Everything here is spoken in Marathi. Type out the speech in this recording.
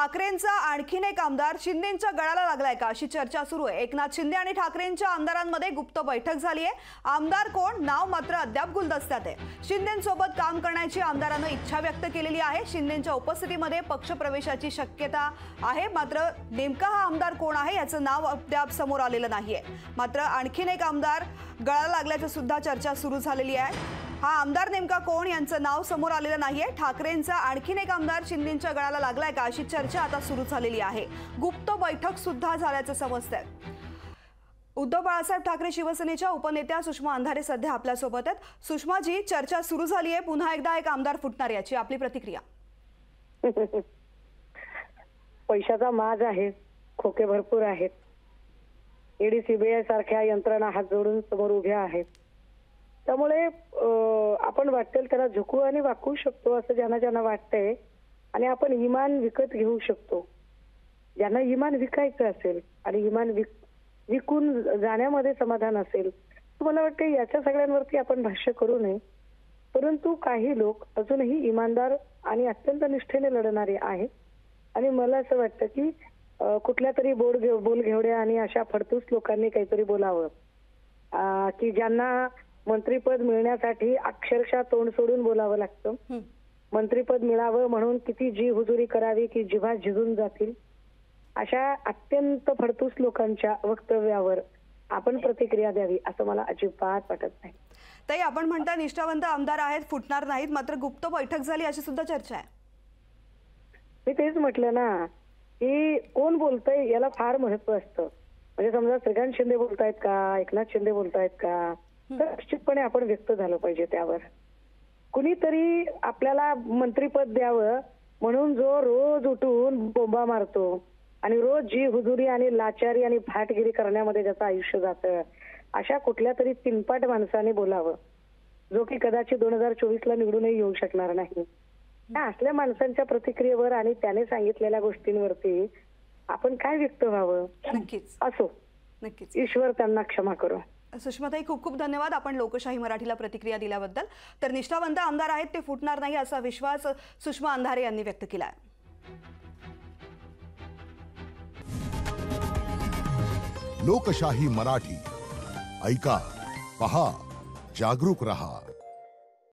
ठाकरेंचा आणखीन एक आमदार शिंदेंच्या गळाला लागलाय का अशी चर्चा सुरू आहे। एकनाथ शिंदे आणि ठाकरेंच्या आमदारांमध्ये गुप्त बैठक झाली आहे। आमदार कोण नाव मात्र अद्याप गुलदस्त्यात आहे। शिंदेंसोबत काम करण्याची आमदारांनी इच्छा व्यक्त केलेली आहे। शिंदेंच्या उपस्थितीमध्ये पक्षप्रवेशाची शक्यता आहे, मात्र नेमका हा आमदार कोण आहे याचं नाव अद्याप समोर आलेलं नाहीये। मात्र आणखीन एक आमदार गळाला लागल्याची सुद्धा चर्चा सुरू झालेली आहे। हा आमदार नेमका कोण यांचं नाव समोर आलेलं नाहीये। ठाकरेंचा आणखीन एक आमदार शिंदेंच्या गळाला लागलाय का अशी चर्चा आता सुरू झालेली आहे। गुप्त बैठक सुद्धा झाल्याचं समजतंय। उद्धव बाळासाहेब ठाकरे शिवसेनेच्या उपनेत्या सुषमा अंधारे सध्या आपल्या सोबत आहेत। सुषमाजी, चर्चा सुरू झाली आहे, पुन्हा एकदा एक आमदार फुटणार याची आपली प्रतिक्रिया? पैशाचा माज आहे, खोके भरपूर आहेत। ईडी सीबीआय सारख्या यंत्रणा हात जोडून समोर उभ्या आहेत। त्यामुळे आपण वाटेल त्याला झुकू आणि वाकू शकतो असं ज्यांना ज्यांना वाटतंय, आणि आपण इमान विकत घेऊ शकतो। ज्यांना इमान विकायचं असेल आणि इमान विकून जाण्यामध्ये समाधान असेल, तर मला वाटतं याच्या सगळ्यांवरती आपण भाष्य करू नये। परंतु काही लोक अजूनही इमानदार आणि अत्यंत निष्ठेने लढणारे आहेत, आणि मला असं वाटतं की कुठल्या तरी बोलघेवड्या आणि अशा फडतूस लोकांनी काहीतरी बोलावं की ज्यांना मंत्रीपद मिळण्यासाठी अक्षरशः तोंड सोडून बोलावं लागतं। मंत्रीपद मिळावं म्हणून किती जी हुजुरी करावी की जिभा झिजून जातील, अशा अत्यंत फडतूस लोकांच्या वक्तव्यावर आपण प्रतिक्रिया द्यावी असं मला अजिबात वाटत नाही। ताई, आपण म्हणता निष्ठावंत आमदार आहेत, फुटणार नाहीत, मात्र गुप्त बैठक झाली अशी सुद्धा चर्चा आहे। मी तेच म्हटलं ना की कोण बोलतंय याला फार महत्व असतं। म्हणजे समजा श्रीकांत शिंदे बोलतायत का, एकनाथ शिंदे बोलतायत का, तर निश्चितपणे आपण व्यक्त झालं पाहिजे त्यावर। कुणीतरी आपल्याला मंत्रीपद द्यावं म्हणून जो रोज उठून बोंबा मारतो आणि रोज जी हुजुरी आणि लाचारी आणि भाटगिरी करण्यामध्ये ज्याचं आयुष्य जातं, अशा कुठल्या तरी तिनपाट माणसाने बोलावं, जो की कदाचित 2024ला निवडूनही येऊ शकणार नाही। त्या असल्या माणसांच्या प्रतिक्रियेवर आणि त्याने सांगितलेल्या गोष्टींवरती आपण काय व्यक्त व्हावं? नक्कीच असो, नक्कीच, ईश्वर त्यांना क्षमा करो। सुषमाताई, खूप खूप धन्यवाद आपण लोकशाही मराठीला प्रतिक्रिया दिल्याबद्दल। तर निष्ठावंत आमदार आहेत, ते फुटणार नाही असा विश्वास सुषमा अंधारे यांनी व्यक्त केलाय। लोकशाही मराठी ऐका, पहा, जागरूक रहा।